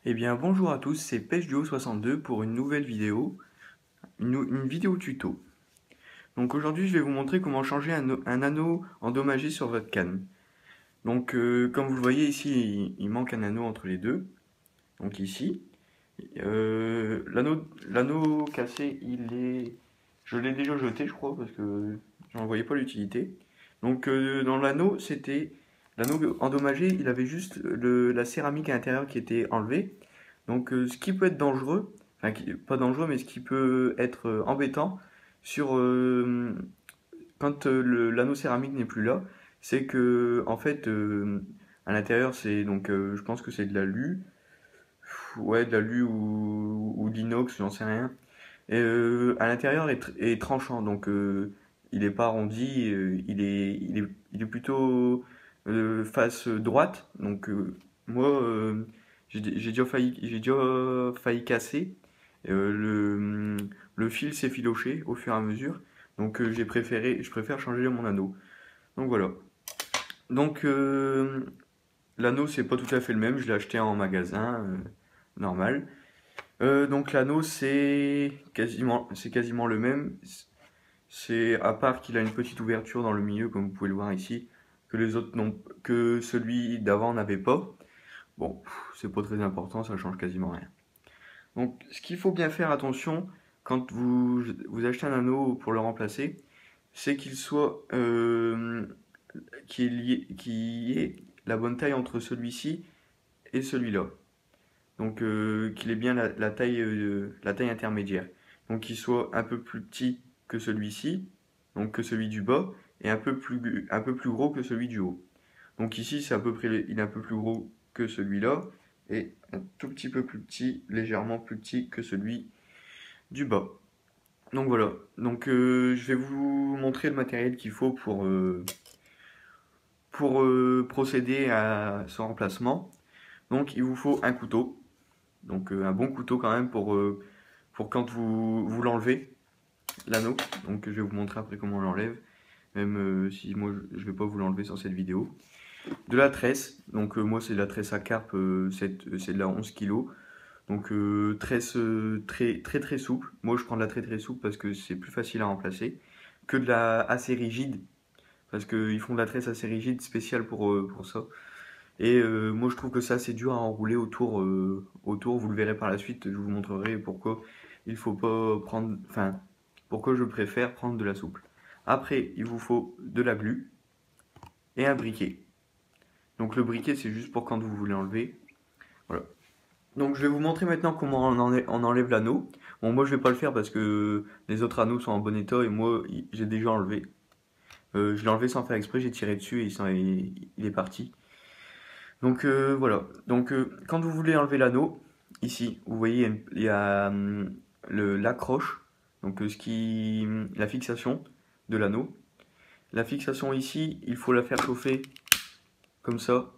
Eh bien bonjour à tous, c'est PêcheDuo62 pour une nouvelle vidéo, une vidéo tuto. Donc aujourd'hui je vais vous montrer comment changer un anneau endommagé sur votre canne. Donc comme vous le voyez ici, il manque un anneau entre les deux. Donc ici, l'anneau cassé, je l'ai déjà jeté je crois parce que j'en voyais pas l'utilité. Donc dans l'anneau endommagé, il avait juste la céramique à l'intérieur qui était enlevée. Donc, ce qui peut être dangereux, enfin, pas dangereux, mais ce qui peut être embêtant sur quand l'anneau céramique n'est plus là, c'est que en fait, à l'intérieur, c'est donc, je pense que c'est de l'alu, ouais, de l'alu ou de l'inox, j'en sais rien. Et à l'intérieur est tranchant, donc il est pas arrondi, il est plutôt face droite. Donc moi, j'ai déjà failli casser. Le fil s'est filoché au fur et à mesure, donc je préfère changer mon anneau. Donc voilà. Donc l'anneau c'est pas tout à fait le même, je l'ai acheté en magasin normal. Donc l'anneau c'est quasiment le même. C'est à part qu'il a une petite ouverture dans le milieu comme vous pouvez le voir ici que les autres n'ont que celui d'avant n'avait pas. Bon, c'est pas très important, ça change quasiment rien. Donc ce qu'il faut bien faire attention quand vous achetez un anneau pour le remplacer, c'est qu'il y ait la bonne taille entre celui-ci et celui-là. Donc qu'il ait bien la taille intermédiaire. Donc qu'il soit un peu plus petit que celui-ci, donc que celui du bas, et un peu plus gros que celui du haut. Donc ici, c'est à peu près, il est un peu plus gros que celui-là, et un tout petit peu plus petit, légèrement plus petit que celui du bas. Donc voilà, donc je vais vous montrer le matériel qu'il faut pour procéder à ce remplacement. Donc il vous faut un couteau, donc un bon couteau quand même pour quand vous l'enlevez, l'anneau. Donc je vais vous montrer après comment on l'enlève, même si moi je vais pas vous l'enlever sur cette vidéo. De la tresse, donc moi c'est de la tresse à carpe, c'est de la 11 kg. Donc tresse très souple. Moi je prends de la très souple parce que c'est plus facile à remplacer que de la assez rigide. Parce qu'ils font de la tresse assez rigide spéciale pour ça. Et moi je trouve que ça c'est dur à enrouler autour, vous le verrez par la suite, je vous montrerai pourquoi il faut pas prendre, enfin pourquoi je préfère prendre de la souple. Après il vous faut de la glu et un briquet. Donc le briquet c'est juste pour quand vous voulez enlever. Voilà. Donc je vais vous montrer maintenant comment on enlève l'anneau. Bon moi je vais pas le faire parce que les autres anneaux sont en bon état et moi j'ai déjà enlevé. Je l'ai enlevé sans faire exprès, j'ai tiré dessus et il est parti. Donc voilà, donc quand vous voulez enlever l'anneau, ici, vous voyez, il y a l'accroche, donc la fixation de l'anneau. La fixation ici, il faut la faire chauffer comme ça,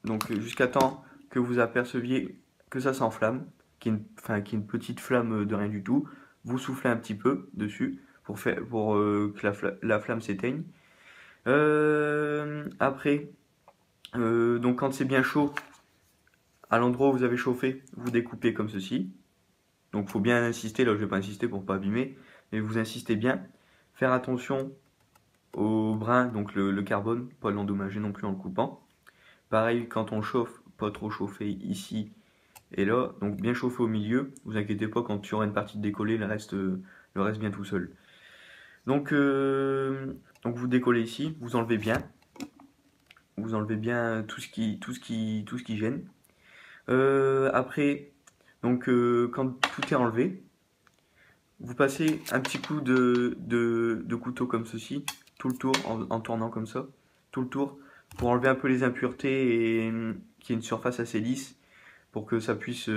donc jusqu'à temps que vous aperceviez que ça s'enflamme, qu'il y ait une petite flamme de rien du tout. Vous soufflez un petit peu dessus pour que la flamme s'éteigne. Après, donc quand c'est bien chaud, à l'endroit où vous avez chauffé, vous découpez comme ceci. Donc il faut bien insister, là je vais pas insister pour pas abîmer, mais vous insistez bien. Faire attention au brin, donc le carbone, pas l'endommager non plus en le coupant. Pareil quand on chauffe, pas trop chauffer ici et là, donc bien chauffer au milieu. Vous inquiétez pas, quand il y aura une partie de décollée, le reste vient tout seul. Donc vous décollez ici, vous enlevez bien tout ce qui gêne. Après, donc quand tout est enlevé, vous passez un petit coup de couteau comme ceci, tout le tour, en tournant comme ça, tout le tour, pour enlever un peu les impuretés et qu'il y ait une surface assez lisse, pour que ça puisse,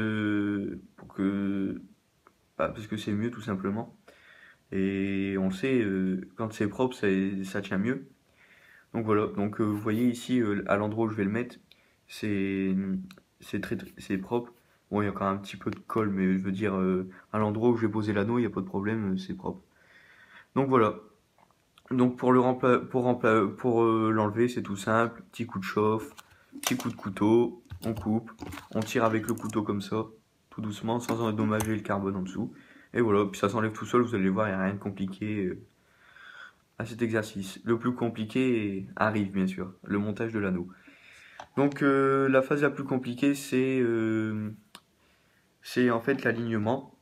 parce que c'est mieux tout simplement. Et on le sait, quand c'est propre, ça tient mieux. Donc voilà, donc vous voyez ici, à l'endroit où je vais le mettre, c'est c'est propre. Bon, il y a quand même un petit peu de colle, mais je veux dire, à l'endroit où je vais poser l'anneau, il n'y a pas de problème, c'est propre. Donc voilà. Donc pour l'enlever, c'est tout simple. Petit coup de chauffe, petit coup de couteau, on coupe, on tire avec le couteau comme ça, tout doucement, sans endommager le carbone en dessous. Et voilà, puis ça s'enlève tout seul, vous allez voir, il n'y a rien de compliqué à cet exercice. Le plus compliqué arrive bien sûr, le montage de l'anneau. Donc la phase la plus compliquée, c'est en fait l'alignement.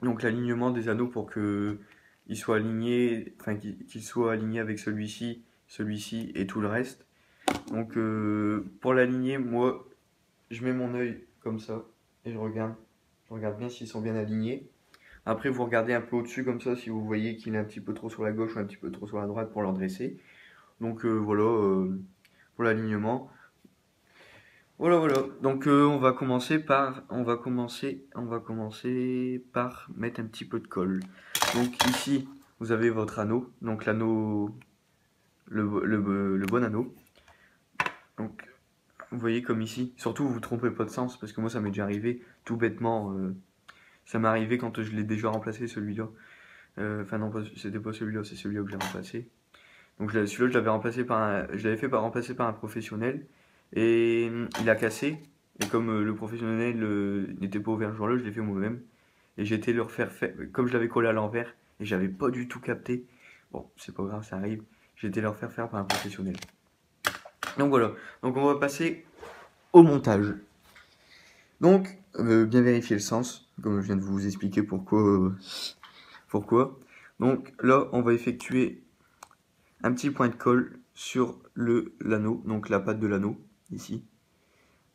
Donc l'alignement des anneaux pour que ils soient alignés, enfin qu'ils soient alignés avec celui-ci, celui-ci et tout le reste. Donc pour l'aligner, moi je mets mon œil comme ça et je regarde bien s'ils sont bien alignés. Après vous regardez un peu au-dessus comme ça si vous voyez qu'il est un petit peu trop sur la gauche ou un petit peu trop sur la droite pour l'endresser. Donc voilà pour l'alignement. Voilà. Donc on va commencer par mettre un petit peu de colle. Donc ici, vous avez votre anneau, donc l'anneau, le bon anneau. Donc vous voyez comme ici. Surtout vous vous trompez pas de sens parce que moi ça m'est déjà arrivé tout bêtement. Ça m'est arrivé quand je l'ai déjà remplacé celui-là. Enfin non, c'était pas celui-là, c'est celui-là que j'ai remplacé. Donc celui-là je l'avais remplacé par un professionnel et il a cassé. Et comme le professionnel n'était pas ouvert ce jour-là, je l'ai fait moi-même. Et j'ai été le refaire faire, comme je l'avais collé à l'envers et j'avais pas du tout capté. Bon, c'est pas grave, ça arrive. J'ai été le refaire faire par un professionnel. Donc voilà. Donc on va passer au montage. Donc bien vérifier le sens, comme je viens de vous expliquer pourquoi. Donc là, on va effectuer un petit point de colle sur l'anneau, donc la patte de l'anneau, ici.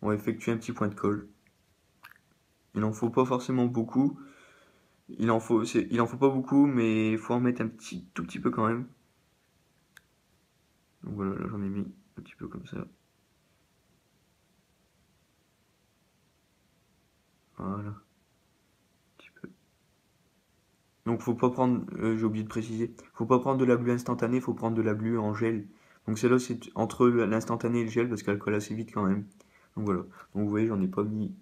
On va effectuer un petit point de colle. Il n'en faut pas forcément beaucoup. Il en faut pas beaucoup, mais il faut en mettre tout petit peu quand même. Donc voilà, là j'en ai mis un petit peu comme ça. Voilà. Un petit peu. Donc faut pas prendre, j'ai oublié de préciser, faut pas prendre de la glu instantanée, faut prendre de la glu en gel. Donc celle-là c'est entre l'instantané et le gel parce qu'elle colle assez vite quand même. Donc voilà. Donc vous voyez, j'en ai pas mis,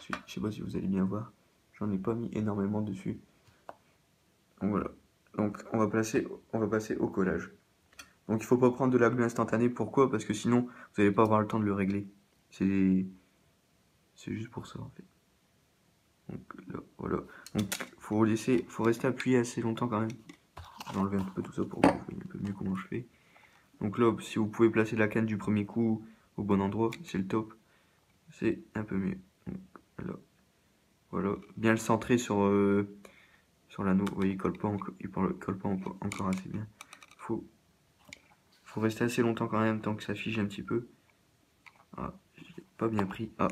je sais pas si vous allez bien voir, j'en ai pas mis énormément dessus. Donc voilà. Donc on va passer au collage. Donc il faut pas prendre de la glu instantanée, pourquoi? Parce que sinon vous n'allez pas avoir le temps de le régler. C'est juste pour ça en fait. Donc là, voilà. Donc faut rester appuyé assez longtemps quand même. Je vais enlever un peu tout ça pour que vous voyez un peu mieux comment je fais. Donc là, si vous pouvez placer la canne du premier coup au bon endroit, c'est le top. C'est un peu mieux. Donc, là, voilà. Bien le centrer sur l'anneau. Vous voyez, il colle pas encore assez bien. Faut rester assez longtemps quand même, tant que ça fige un petit peu. Ah, j'ai pas bien pris. Ah,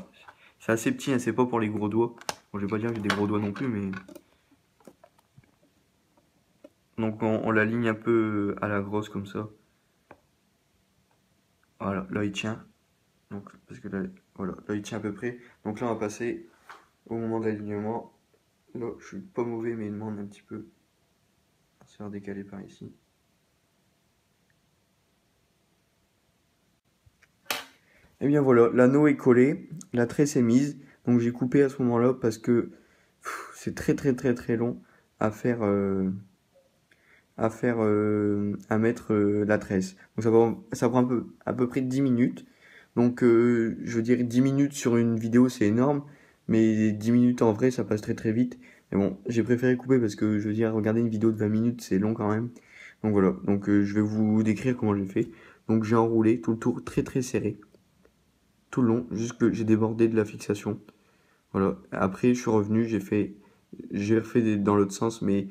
c'est assez petit, hein, c'est pas pour les gros doigts. Bon, je vais pas dire que j'ai des gros doigts non plus, mais... Donc on l'aligne un peu à la grosse comme ça. Voilà, là il tient. Donc, parce que là, voilà, là il tient à peu près. Donc là on va passer au moment de l'alignement. Là je suis pas mauvais mais il demande un petit peu. On va se faire décaler par ici. Et bien voilà, l'anneau est collé, la tresse est mise. Donc j'ai coupé à ce moment-là parce que c'est très long à faire, à mettre la tresse. Donc ça prend à peu près 10 minutes. Donc je veux dire 10 minutes sur une vidéo c'est énorme, mais 10 minutes en vrai ça passe très vite. Mais bon, j'ai préféré couper parce que je veux dire regarder une vidéo de 20 minutes c'est long quand même. Donc voilà, donc je vais vous décrire comment j'ai fait. Donc j'ai enroulé tout le tour très serré, tout le long, jusque j'ai débordé de la fixation. Voilà, après je suis revenu, j'ai refait dans l'autre sens mais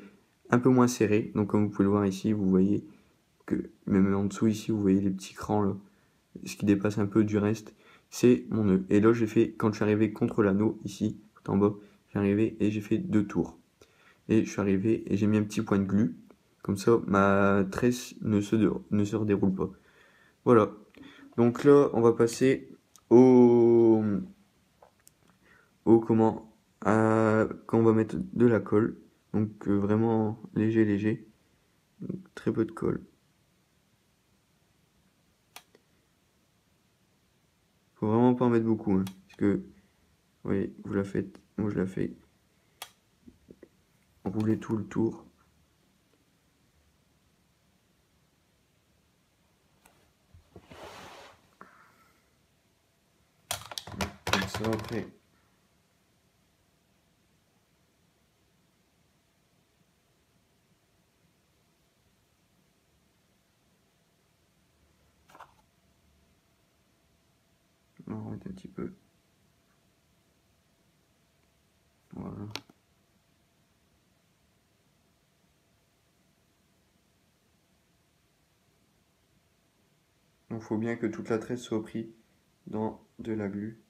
un peu moins serré. Donc comme vous pouvez le voir ici, vous voyez que même en dessous ici, vous voyez les petits crans là, ce qui dépasse un peu du reste, c'est mon nœud. Et là, j'ai fait, quand je suis arrivé contre l'anneau, ici, tout en bas, j'ai arrivé et j'ai fait 2 tours. Et je suis arrivé et j'ai mis un petit point de glu, comme ça, ma tresse ne se redéroule pas. Voilà. Donc là, on va passer au, quand on va mettre de la colle. Donc vraiment léger. Donc, très peu de colle. Faut vraiment pas en mettre beaucoup, hein, parce que, oui, vous la faites, moi je la fais rouler tout le tour. Ça va après. On va remettre un petit peu. Voilà. Donc il faut bien que toute la tresse soit prise dans de la glu.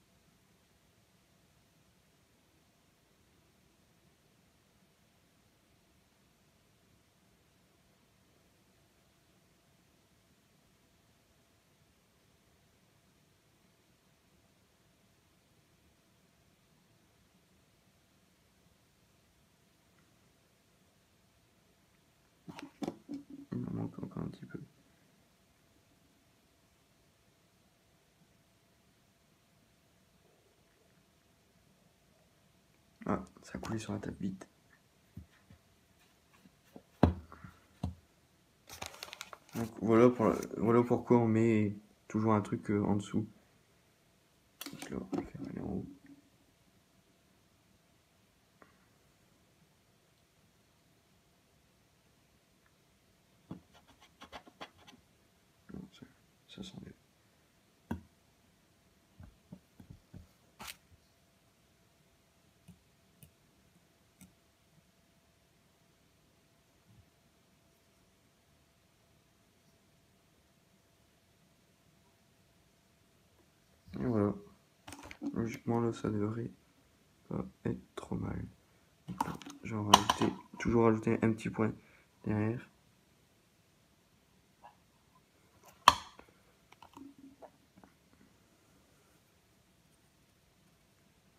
Il en manque encore un petit peu. Ah, ça a coulé sur la table vite. Donc voilà pourquoi on met toujours un truc en dessous. Donc là, on va le faire aller en haut. Non, ça s'enlève. Et voilà. Logiquement là ça devrait pas être trop mal. Donc là, je vais toujours rajouter un petit point derrière.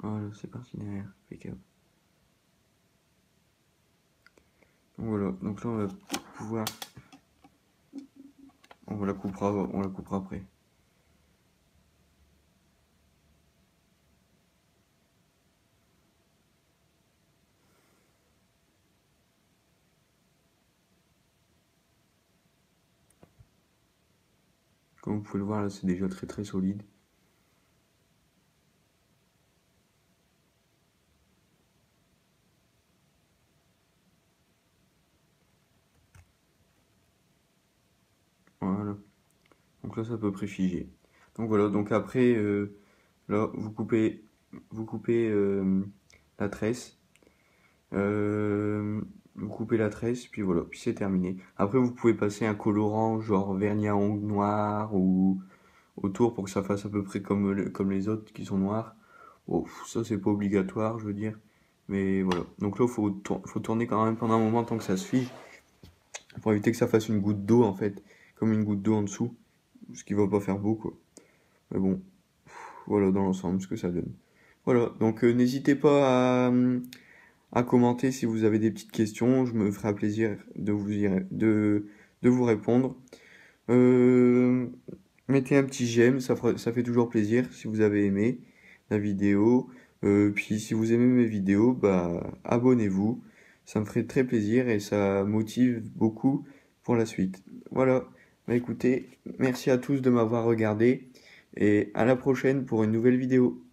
Voilà, c'est parti derrière, impeccable. Donc voilà, donc là on va pouvoir, on la coupera après. Comme vous pouvez le voir là, c'est déjà très solide. Voilà. Donc là c'est à peu près figé. Donc voilà, donc après là vous coupez la tresse. Vous coupez la tresse, puis voilà, puis c'est terminé. Après vous pouvez passer un colorant genre vernis à ongles noir ou autour pour que ça fasse à peu près comme les autres qui sont noirs. Bon, ça c'est pas obligatoire, je veux dire. Mais voilà. Donc là, faut tourner quand même pendant un moment tant que ça se fige. Pour éviter que ça fasse une goutte d'eau en fait. Comme une goutte d'eau en dessous. Ce qui va pas faire beau quoi. Mais bon, voilà dans l'ensemble ce que ça donne. Voilà, donc n'hésitez pas à commenter si vous avez des petites questions. Je me ferai un plaisir de vous répondre. Euh, Mettez un petit j'aime, ça fait toujours plaisir si vous avez aimé la vidéo. Puis si vous aimez mes vidéos, bah abonnez-vous. Ça me ferait très plaisir et ça motive beaucoup pour la suite. Voilà. Bah écoutez, merci à tous de m'avoir regardé et à la prochaine pour une nouvelle vidéo.